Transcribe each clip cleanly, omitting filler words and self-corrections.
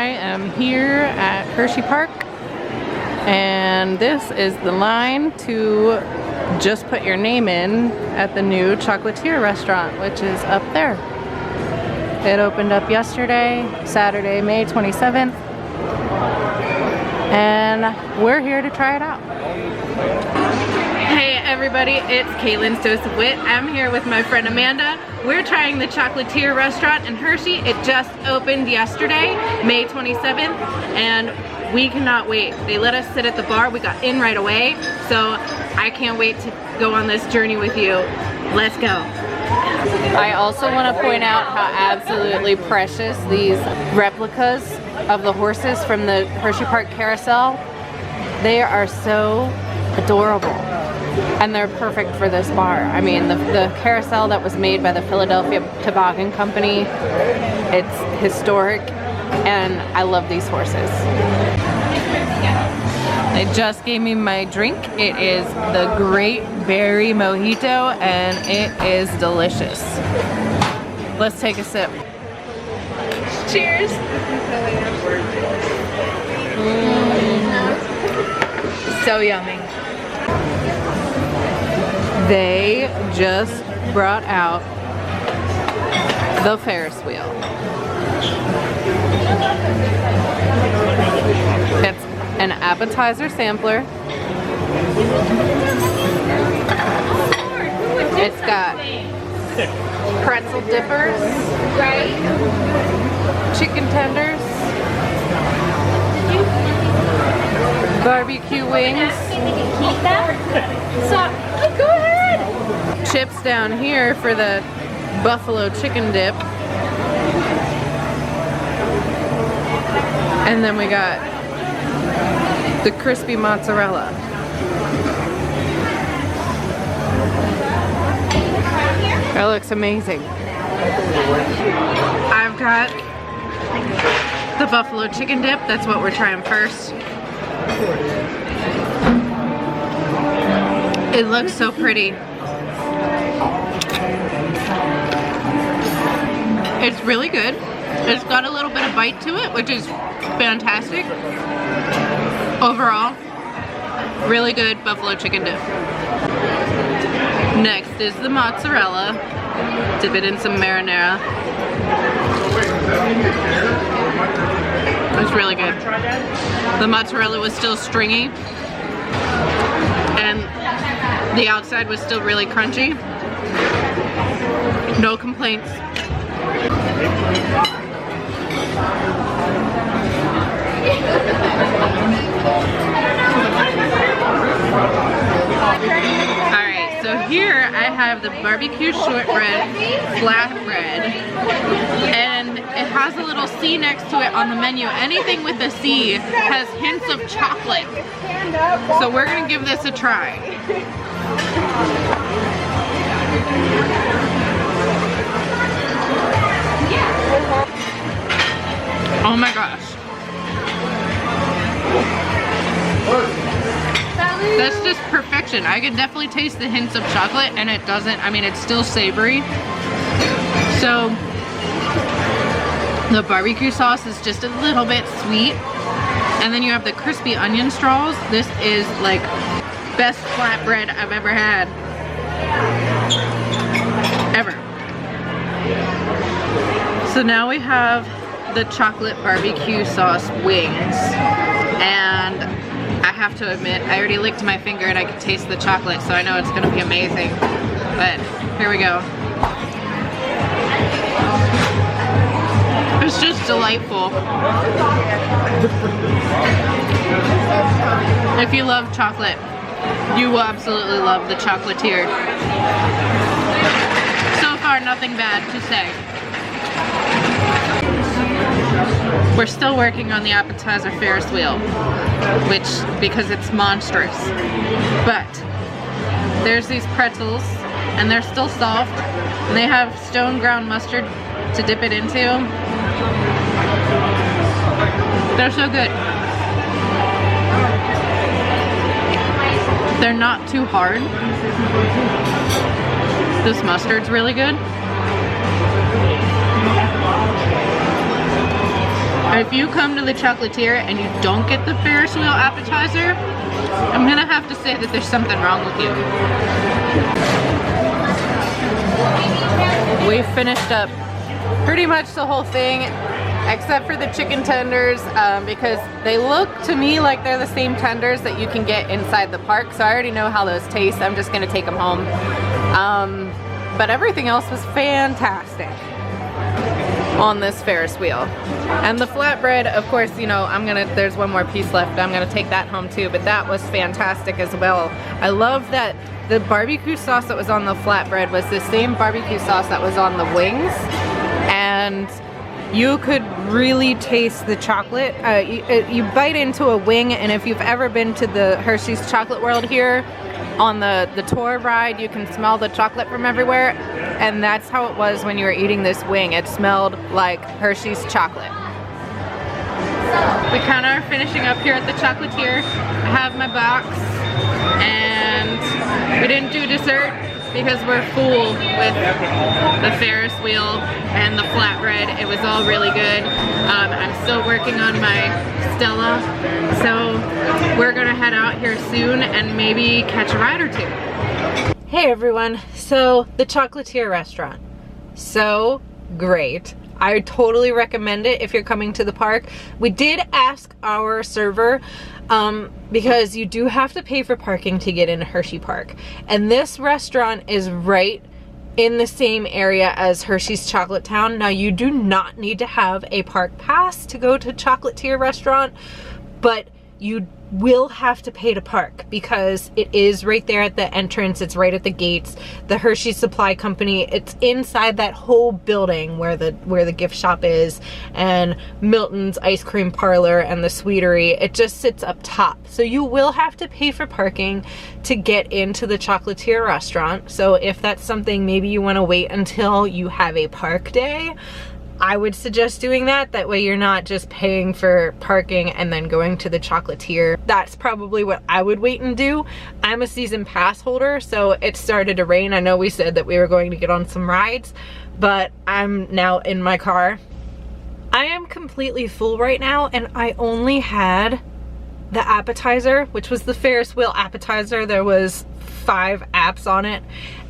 am here at HersheyPark, and this is the line to just put your name in at the new Chocolatier Restaurant, which is up there. It opened up yesterday, Saturday, May 27th, and we're here to try it out. Hey everybody, it's Caitlin's Dose of Wit. I'm here with my friend Amanda. We're trying the Chocolatier Restaurant in Hershey. It just opened yesterday, May 27th, and we cannot wait. They let us sit at the bar. We got in right away, so I can't wait to go on this journey with you. Let's go. I also want to point out how absolutely precious these replicas of the horses from the HersheyPark carousel. They are so adorable, and they're perfect for this bar. I mean, the carousel that was made by the Philadelphia Toboggan Company, it's historic, and I love these horses. They just gave me my drink. It is the Great Berry Mojito, and it is delicious. Let's take a sip. Cheers. So yummy. They just brought out the Ferris Wheel. It's an appetizer sampler. It's got pretzel dippers, chicken tenders, barbecue wings, go ahead. Chips down here for the buffalo chicken dip. And then we got the crispy mozzarella. That looks amazing. I've got the buffalo chicken dip. That's what we're trying first. It looks so pretty. It's really good. It's got a little bit of bite to it, which is fantastic. Overall, really good buffalo chicken dip. Next is the mozzarella. Dip it in some marinara. It's really good. The mozzarella was still stringy, and the outside was still really crunchy. No complaints. Alright, so here I have the barbecue shortbread flatbread, and it has a little C next to it on the menu. Anything with a C has hints of chocolate. So we're gonna give this a try. Oh my gosh. That's just perfection. I can definitely taste the hints of chocolate, and it doesn't, I mean, it's still savory. So the barbecue sauce is just a little bit sweet. And then you have the crispy onion straws. This is like best flatbread I've ever had. Ever. So now we have the chocolate barbecue sauce wings, and I have to admit, I already licked my finger and I could taste the chocolate, so I know it's gonna be amazing. But here we go. It's just delightful. If you love chocolate, you will absolutely love the Chocolatier. So far, nothing bad to say. We're still working on the appetizer Ferris Wheel, because it's monstrous. But there's these pretzels, and they're still soft, and they have stone ground mustard to dip it into. They're so good. They're not too hard. This mustard's really good. If you come to the Chocolatier and you don't get the Ferris Wheel appetizer, I'm gonna have to say that there's something wrong with you. We finished up pretty much the whole thing, except for the chicken tenders, because they look to me like they're the same tenders that you can get inside the park, so I already know how those taste. I'm just gonna take them home. But everything else was fantastic on this Ferris wheel. And the flatbread, of course, you know, there's one more piece left. I'm gonna take that home too, but that was fantastic as well. I love that the barbecue sauce that was on the flatbread was the same barbecue sauce that was on the wings, and you could really taste the chocolate. You bite into a wing, and if you've ever been to the Hershey's Chocolate World here, on the tour ride, you can smell the chocolate from everywhere, and that's how it was when you were eating this wing. It smelled like Hershey's chocolate. We kind of are finishing up here at the Chocolatier. I have my box, and we didn't do dessert because we're full with the Ferris wheel and the flatbread. It was all really good. I'm still working on my Stella, so we're gonna head out here soon and maybe catch a ride or two. Hey everyone, so the Chocolatier Restaurant, so great. I totally recommend it if you're coming to the park. We did ask our server, because you do have to pay for parking to get into HersheyPark. And this restaurant is right in the same area as Hershey's Chocolate Town. Now, you do not need to have a park pass to go to Chocolatier Restaurant, but you will have to pay to park because it is right there at the entrance. It's right at the gates. The Hershey Supply Company, it's inside that whole building where the gift shop is, and Milton's ice cream parlor and the sweetery. It just sits up top. So you will have to pay for parking to get into the Chocolatier Restaurant. So if that's something maybe you want to wait until you have a park day, I would suggest doing that. That way you're not just paying for parking and then going to the Chocolatier. That's probably what I would wait and do. I'm a season pass holder, so it started to rain. I know we said that we were going to get on some rides, but I'm now in my car. I am completely full right now, and I only had the appetizer, which was the Ferris wheel appetizer. There was 5 apps on it.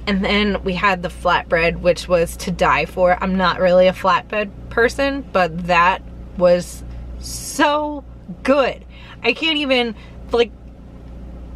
And then we had the flatbread, which was to die for. I'm not really a flatbread person, but that was so good. I can't even, like,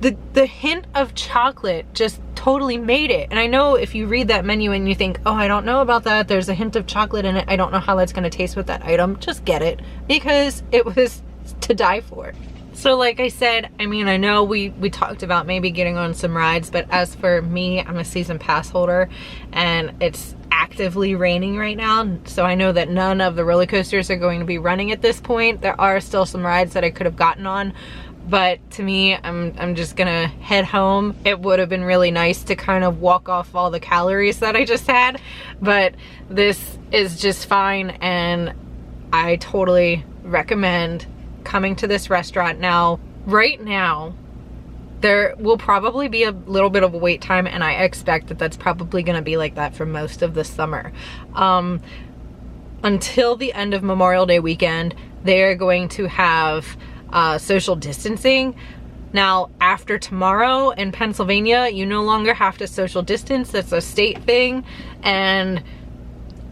the hint of chocolate just totally made it. And I know if you read that menu and you think, oh, I don't know about that, there's a hint of chocolate in it, I don't know how that's gonna taste with that item, just get it, because it was to die for. So like I said, I mean, I know we talked about maybe getting on some rides, but as for me, I'm a season pass holder, and it's actively raining right now, so I know that none of the roller coasters are going to be running at this point. There are still some rides that I could have gotten on, but to me, I'm just gonna head home. It would have been really nice to kind of walk off all the calories that I just had, but this is just fine, and I totally recommend coming to this restaurant. Now, right now, there will probably be a little bit of a wait time, and I expect that that's probably gonna be like that for most of the summer. Until the end of Memorial Day weekend, they're going to have social distancing. Now, after tomorrow in Pennsylvania, you no longer have to social distance. That's a state thing, and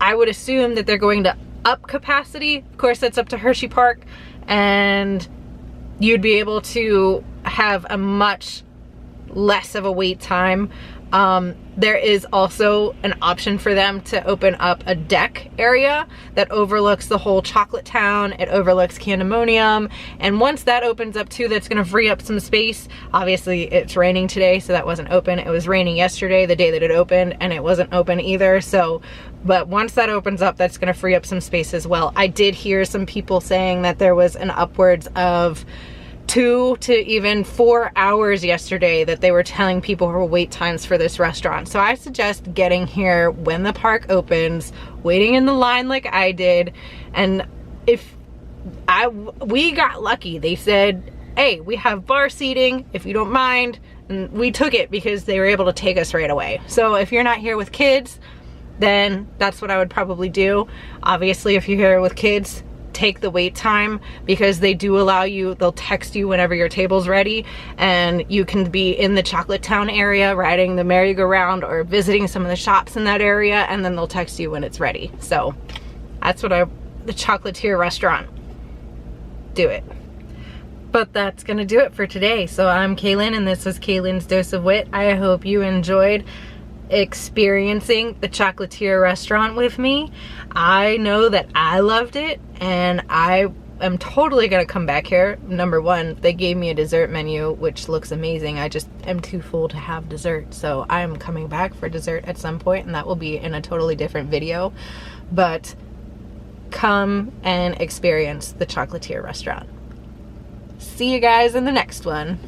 I would assume that they're going to up capacity. Of course, that's up to HersheyPark, and you'd be able to have a much less of a wait time. There is also an option for them to open up a deck area that overlooks the whole chocolate town. It overlooks Candemonium, and once that opens up too, that's gonna free up some space. Obviously it's raining today, so that wasn't open. It was raining yesterday, the day that it opened, and it wasn't open either. So, but once that opens up, that's gonna free up some space as well. I did hear some people saying that there was an upwards of 2 to even 4 hours yesterday that they were telling people for wait times for this restaurant. So I suggest getting here when the park opens, waiting in the line like I did. And we got lucky. They said, hey, we have bar seating if you don't mind. And we took it because they were able to take us right away. So if you're not here with kids, then that's what I would probably do. Obviously, if you're here with kids, take the wait time, because they do allow you, they'll text you whenever your table's ready, and you can be in the Chocolate Town area riding the merry-go-round or visiting some of the shops in that area, and then they'll text you when it's ready. So that's what the Chocolatier Restaurant, do it. But that's gonna do it for today. So I'm Kaylin, and this was Kaylin's Dose of Wit. I hope you enjoyed experiencing the Chocolatier Restaurant with me. I know that I loved it, and I am totally gonna come back here. Number one, they gave me a dessert menu, which looks amazing. I just am too full to have dessert, so I am coming back for dessert at some point, and that will be in a totally different video. But come and experience the Chocolatier Restaurant. See you guys in the next one.